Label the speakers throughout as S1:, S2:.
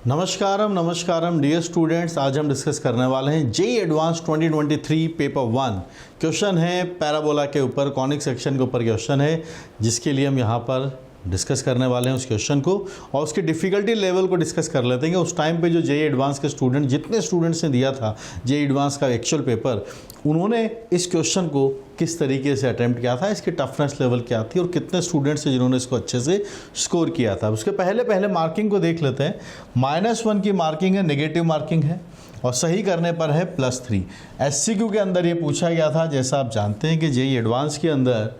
S1: नमस्कारम dear students. आज हम discuss करने वाले हैं जेईई एडवांस 2023 पेपर 1। क्वेश्चन है पैराबोला के ऊपर, कॉनिक सेक्शन के ऊपर क्वेश्चन है, जिसके लिए हम यहाँ पर डिस्कस करने वाले हैं उस क्वेश्चन को और उसकी डिफ़िकल्टी लेवल को डिस्कस कर लेते हैं कि उस टाइम पे जो जेईई एडवांस के स्टूडेंट, जितने स्टूडेंट्स ने दिया था जेईई एडवांस का एक्चुअल पेपर, उन्होंने इस क्वेश्चन को किस तरीके से अटैम्प्ट किया था, इसकी टफनेस लेवल क्या थी और कितने स्टूडेंट्स हैं जिन्होंने इसको अच्छे से स्कोर किया था। उसके पहले मार्किंग को देख लेते हैं। -1 की मार्किंग है, नेगेटिव मार्किंग है और सही करने पर है +3। एससीक्यू के अंदर ये पूछा गया था, जैसा आप जानते हैं कि जेईई एडवांस के अंदर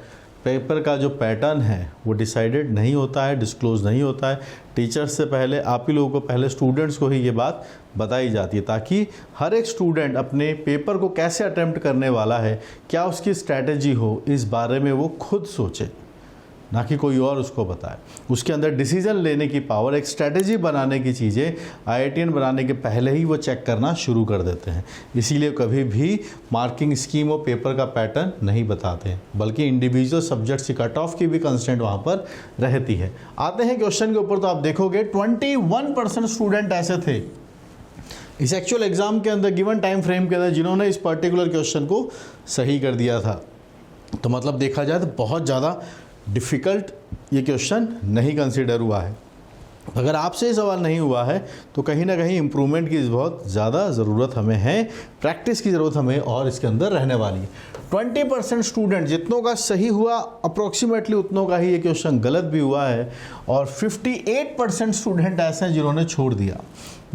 S1: पेपर का जो पैटर्न है वो डिसाइडेड नहीं होता है, डिस्क्लोज नहीं होता है। टीचर्स से पहले, आप ही लोगों को पहले, स्टूडेंट्स को ही ये बात बताई जाती है ताकि हर एक स्टूडेंट अपने पेपर को कैसे अटेम्प्ट करने वाला है, क्या उसकी स्ट्रैटेजी हो, इस बारे में वो खुद सोचे, ना कि कोई और उसको बताए। उसके अंदर डिसीजन लेने की पावर, एक स्ट्रैटेजी बनाने की चीज़ें आईआईटीएन बनाने के पहले ही वो चेक करना शुरू कर देते हैं। इसीलिए कभी भी मार्किंग स्कीम और पेपर का पैटर्न नहीं बताते हैं, बल्कि इंडिविजुअल सब्जेक्ट्स की कट ऑफ की भी कंस्टेंट वहाँ पर रहती है। आते हैं क्वेश्चन के ऊपर, तो आप देखोगे 21% स्टूडेंट ऐसे थे इस एक्चुअल एग्जाम के अंदर, गिवन टाइम फ्रेम के अंदर, जिन्होंने इस पर्टिकुलर क्वेश्चन को सही कर दिया था। तो मतलब देखा जाए तो बहुत ज़्यादा डिफ़िकल्ट ये क्वेश्चन नहीं कंसीडर हुआ है। अगर आपसे ये सवाल नहीं हुआ है तो कहीं ना कहीं इम्प्रूवमेंट की बहुत ज़्यादा ज़रूरत हमें है, प्रैक्टिस की ज़रूरत हमें और इसके अंदर रहने वाली है। 20% स्टूडेंट जितनों का सही हुआ, अप्रोक्सीमेटली उतनों का ही ये क्वेश्चन गलत भी हुआ है और 58% स्टूडेंट ऐसे हैं जिन्होंने छोड़ दिया।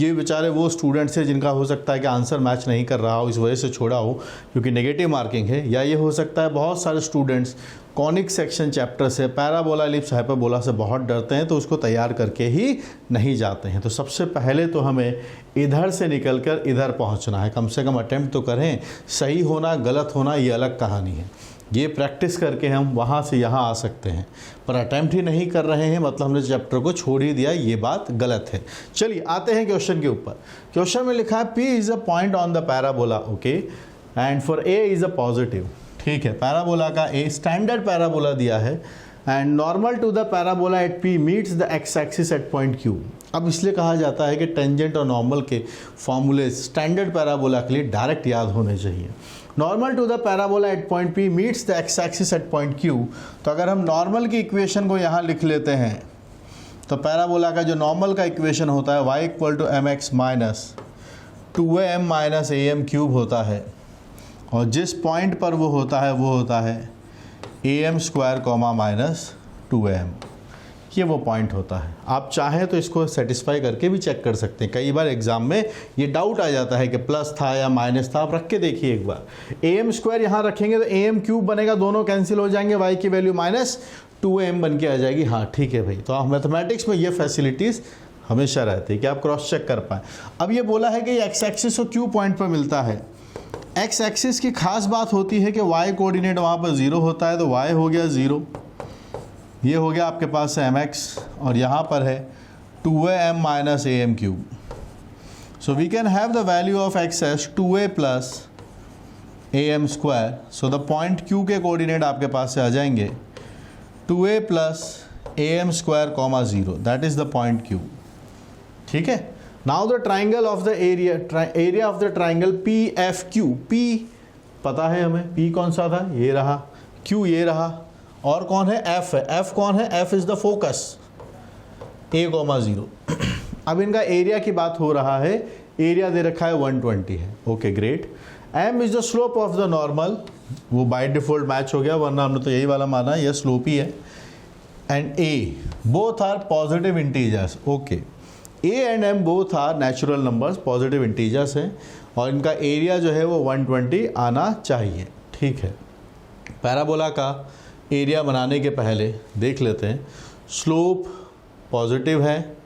S1: ये बेचारे वो स्टूडेंट्स हैं जिनका हो सकता है कि आंसर मैच नहीं कर रहा हो, इस वजह से छोड़ा हो क्योंकि नेगेटिव मार्किंग है, या ये हो सकता है बहुत सारे स्टूडेंट्स कॉनिक सेक्शन चैप्टर से, पैराबोला, एलिप्स, हाइपरबोला से बहुत डरते हैं तो उसको तैयार करके ही नहीं जाते हैं। तो सबसे पहले तो हमें इधर से निकलकर इधर पहुंचना है, कम से कम अटेम्प्ट तो करें। सही होना, गलत होना, ये अलग कहानी है। ये प्रैक्टिस करके हम वहाँ से यहाँ आ सकते हैं, पर अटेम्प्ट ही नहीं कर रहे हैं मतलब हमने चैप्टर को छोड़ ही दिया, ये बात गलत है। चलिए आते हैं क्वेश्चन के ऊपर। क्वेश्चन में लिखा है P is a point on the parabola, okay, and for A is a positive. ठीक है, पैराबोला का A स्टैंडर्ड पैराबोला दिया है and normal to the parabola at P meets the x axis at point Q। अब इसलिए कहा जाता है कि टेंजेंट और नॉर्मल के फॉर्मूले स्टैंडर्ड पैराबोला के लिए डायरेक्ट याद होने चाहिए। Normal to the parabola at point P meets the x axis at point Q। तो अगर हम नॉर्मल की इक्वेशन को यहाँ लिख लेते हैं तो पैराबोला का जो नॉर्मल का इक्वेशन होता है y = mx - 2am - am cube होता है और जिस पॉइंट पर वो होता है am² - 2am, ये वो पॉइंट होता है। आप चाहें तो इसको सेटिस्फाई करके भी चेक कर सकते हैं। कई बार एग्जाम में ये डाउट आ जाता है कि प्लस था या माइनस था, आप रख के देखिए एक बार। am² यहाँ रखेंगे तो am³ बनेगा, दोनों कैंसिल हो जाएंगे, y की वैल्यू -2am बन के आ जाएगी। हाँ ठीक है भाई, तो आप मैथमेटिक्स में ये फैसिलिटीज़ हमेशा रहती है कि आप क्रॉस चेक कर पाएँ। अब ये बोला है कि एक्स एक्सिस को Q पॉइंट पर मिलता है। एक्स एक्सिस की खास बात होती है कि y कोऑर्डिनेट वहाँ पर 0 होता है, तो y हो गया 0, ये हो गया आपके पास mx और यहाँ पर है 2am - am³। So we can have the value of x as 2a + am²। So the point Q के कोऑर्डिनेट आपके पास से आ जाएंगे 2a + am² 0, that is the point Q। ठीक है, now the triangle of the area of the triangle PFQ। P पता है हमें, P कौन सा था, ये रहा, Q ये रहा, और कौन है, F है। F कौन है, F is the focus, a, 0। अब इनका एरिया की बात हो रहा है, एरिया दे रखा है 120 है, okay great. M is the slope of the normal, वो बाय डिफ़ॉल्ट मैच हो गया, वरना हमने तो यही वाला माना है, यह स्लोप ही है। And A both are positive integers, okay. A and M both are natural numbers, positive integers हैं और इनका एरिया जो है वो 120 आना चाहिए। ठीक है, पैराबोला का एरिया बनाने के पहले देख लेते हैं, स्लोप पॉजिटिव है,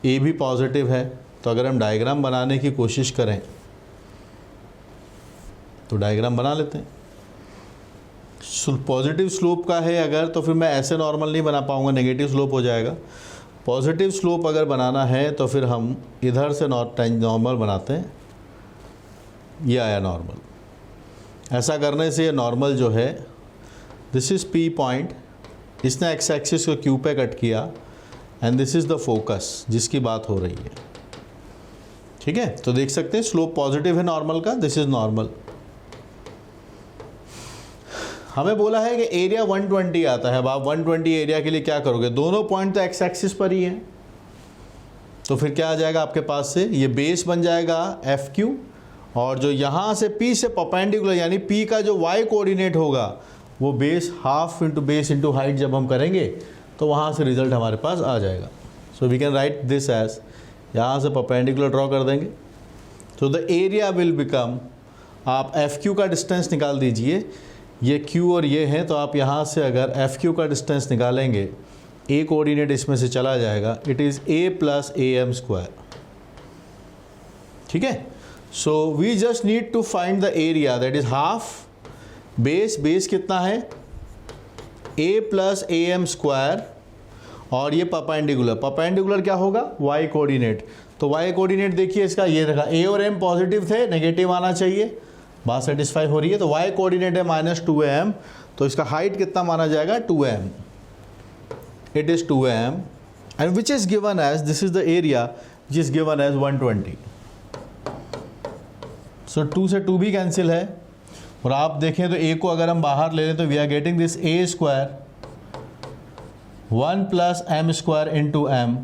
S1: A भी पॉजिटिव है, तो अगर हम डायग्राम बनाने की कोशिश करें तो डायग्राम बना लेते हैं। पॉजिटिव स्लोप का है अगर, तो फिर मैं ऐसे नॉर्मल नहीं बना पाऊँगा, नेगेटिव स्लोप हो जाएगा। पॉजिटिव स्लोप अगर बनाना है तो फिर हम इधर से नॉर्मल बनाते हैं, ये आया नॉर्मल। ऐसा करने से ये नॉर्मल जो है, दिस इज़ P पॉइंट, इसने एक्स एक्सिस को Q पे कट किया and this is the focus जिसकी बात हो रही है। ठीक है, तो देख सकते हैं स्लोप पॉजिटिव है नॉर्मल का, दिस इज नॉर्मल। हमें बोला है कि एरिया 120 आता है। अब आप 120 एरिया के लिए क्या करोगे, दोनों पॉइंट तो एक्स एक्सिस पर ही हैं, तो फिर क्या आ जाएगा आपके पास से, ये बेस बन जाएगा एफ क्यू, और जो यहाँ से P से परपेंडिकुलर यानी P का जो y कोऑर्डिनेट होगा वो base half into base into height जब हम करेंगे तो वहाँ से रिजल्ट हमारे पास आ जाएगा। So we can write this as, यहाँ से परपेंडिकुलर ड्रॉ कर देंगे तो द एरिया विल बिकम, आप एफ क्यू का डिस्टेंस निकाल दीजिए, ये Q और ये है, तो आप यहाँ से अगर एफ क्यू का डिस्टेंस निकालेंगे, A कोऑर्डिनेट इसमें से चला जाएगा, it is A plus AM square. ठीक है, so we just need to find the area, that is half base कितना है A प्लस AM स्क्वायर, और ये परपेंडिकुलर क्या होगा, y कोऑर्डिनेट। तो y कोऑर्डिनेट देखिए इसका ये रखा, A और M पॉजिटिव थे, नेगेटिव आना चाहिए, बात सेटिस्फाई हो रही है। तो y कोऑर्डिनेट है -2m, तो इसका हाइट कितना माना जाएगा 2m, it is 2m, and which is given as, this is the area which is given as 120. So 2 से 2 भी कैंसिल है, और आप देखें तो a को अगर हम बाहर ले लें तो we are getting this a square 1 plus m square into m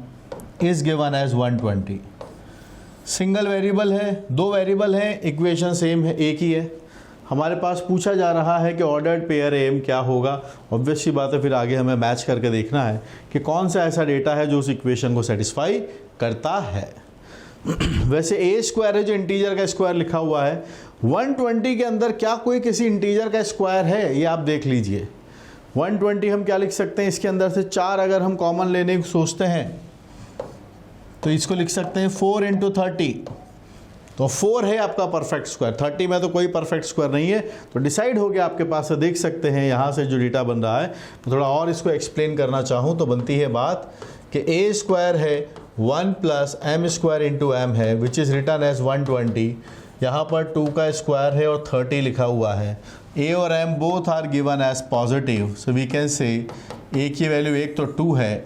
S1: is given as 120। Single variable है, दो वेरिएबल है, इक्वेशन सेम है, एक ही है। हमारे पास पूछा जा रहा है कि ऑर्डर्ड पेयर एम क्या होगा। ऑब्वियस सी बात है, फिर आगे हमें मैच करके देखना है कि कौन सा ऐसा डेटा है जो उस इक्वेशन को सेटिस्फाई करता है। वैसे ए स्क्वायर है जो इंटीजर का स्क्वायर लिखा हुआ है, 120 के अंदर क्या कोई किसी इंटीजर का स्क्वायर है, ये आप देख लीजिए। 120 हम क्या लिख सकते हैं, इसके अंदर से 4 अगर हम कॉमन लेने की सोचते हैं तो इसको लिख सकते हैं 4 इंटू 30, तो 4 है आपका परफेक्ट स्क्वायर। 30 में तो कोई परफेक्ट स्क्वायर नहीं है, तो डिसाइड हो गया आपके पास से। देख सकते हैं यहाँ से जो डेटा बन रहा है, तो थोड़ा और इसको एक्सप्लेन करना चाहूँ तो बनती है बात कि ए स्क्वायर है 1 plus M square into M है, विच इज़ रिटर्न एज 120। यहाँ पर 2 का स्क्वायर है और 30 लिखा हुआ है। ए और M both are given as positive, so we can say A की वैल्यू एक तो 2 है,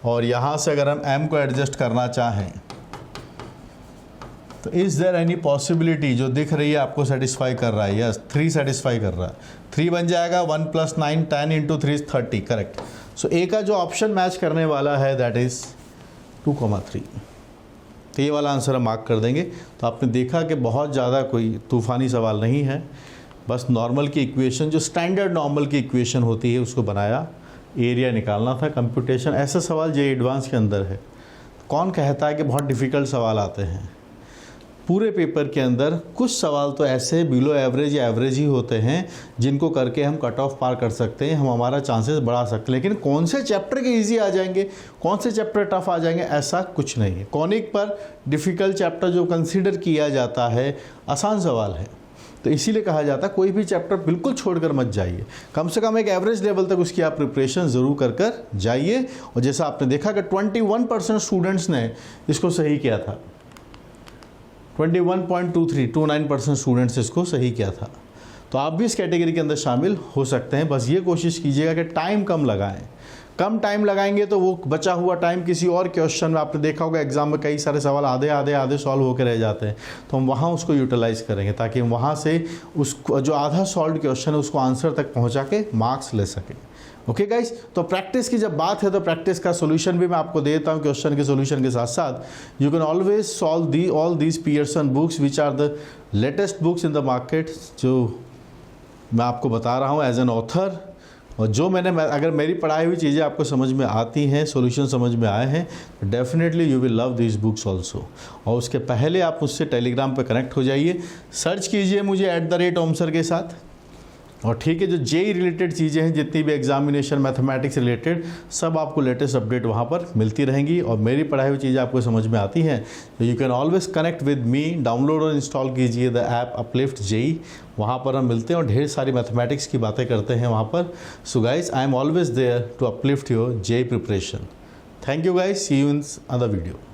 S1: और यहाँ से अगर हम m को एडजस्ट करना चाहें तो इज़ देयर एनी पॉसिबिलिटी जो दिख रही है आपको सेटिस्फाई कर रहा है, यस 3 सेटिस्फाई कर रहा है। 3 बन जाएगा 1 प्लस 9 10 इंटू 3 30, करेक्ट। सो ए का जो ऑप्शन मैच करने वाला है दैट इज़ 2,3, तो ये वाला आंसर हम मार्क कर देंगे। तो आपने देखा कि बहुत ज़्यादा कोई तूफ़ानी सवाल नहीं है, बस नॉर्मल की इक्वेशन जो स्टैंडर्ड नॉर्मल की इक्वेशन होती है उसको बनाया, एरिया निकालना था। कंप्यूटेशन ऐसा सवाल जे एडवांस के अंदर है। कौन कहता है कि बहुत डिफ़िकल्ट सवाल आते हैं? पूरे पेपर के अंदर कुछ सवाल तो ऐसे बिलो एवरेज या एवरेज ही होते हैं जिनको करके हम कट ऑफ पार कर सकते हैं, हम हमारा चांसेस बढ़ा सकते हैं। लेकिन कौन से चैप्टर के इजी आ जाएंगे, कौन से चैप्टर टफ आ जाएंगे, ऐसा कुछ नहीं है। कॉनिक पर डिफ़िकल्ट चैप्टर जो कंसीडर किया जाता है आसान सवाल है, तो इसीलिए कहा जाता है कोई भी चैप्टर बिल्कुल छोड़कर मत जाइए, कम से कम एक एवरेज लेवल तक उसकी आप प्रिपरेशन ज़रूर कर जाइए। और जैसा आपने देखा कि 21% स्टूडेंट्स ने इसको सही किया था, 21.29% स्टूडेंट्स इसको सही किया था। तो आप भी इस कैटेगरी के अंदर शामिल हो सकते हैं। बस ये कोशिश कीजिएगा कि टाइम कम लगाएं। कम टाइम लगाएंगे तो वो बचा हुआ टाइम किसी और क्वेश्चन में, आपने देखा होगा एग्जाम में कई सारे सवाल आधे सॉल्व होकर रह जाते हैं, तो हम वहाँ उसको यूटिलाइज़ करेंगे ताकि हम वहाँ से उसको जो आधा सॉल्व क्वेश्चन है उसको आंसर तक पहुँचा के मार्क्स ले सकें। ओके गाइस, तो प्रैक्टिस की जब बात है तो प्रैक्टिस का सोल्यूशन भी मैं आपको देता हूँ क्वेश्चन के सोल्यूशन के साथ साथ। You can always solve all these Pearson books which are the latest books in the market, जो मैं आपको बता रहा हूँ एज एन ऑथर। और जो अगर मेरी पढ़ाई हुई चीज़ें आपको समझ में आती हैं, सॉल्यूशन समझ में आए हैं, definitely you will love this books also. और उसके पहले आप मुझसे टेलीग्राम पे कनेक्ट हो जाइए, सर्च कीजिए मुझे @omsir के साथ। और ठीक है, जो जेई रिलेटेड चीज़ें हैं, जितनी भी एग्जामिनेशन मैथमेटिक्स रिलेटेड, सब आपको लेटेस्ट अपडेट वहाँ पर मिलती रहेंगी। और मेरी पढ़ाई हुई चीज़ें आपको समझ में आती हैं तो you can always connect with me. Download और इंस्टॉल कीजिए द ऐप अपलिफ्ट जेई, वहाँ पर हम मिलते हैं और ढेर सारी मैथमेटिक्स की बातें करते हैं वहाँ पर। So guys, I am always there to uplift your JEE preparation. Thank you guys, see you in other video.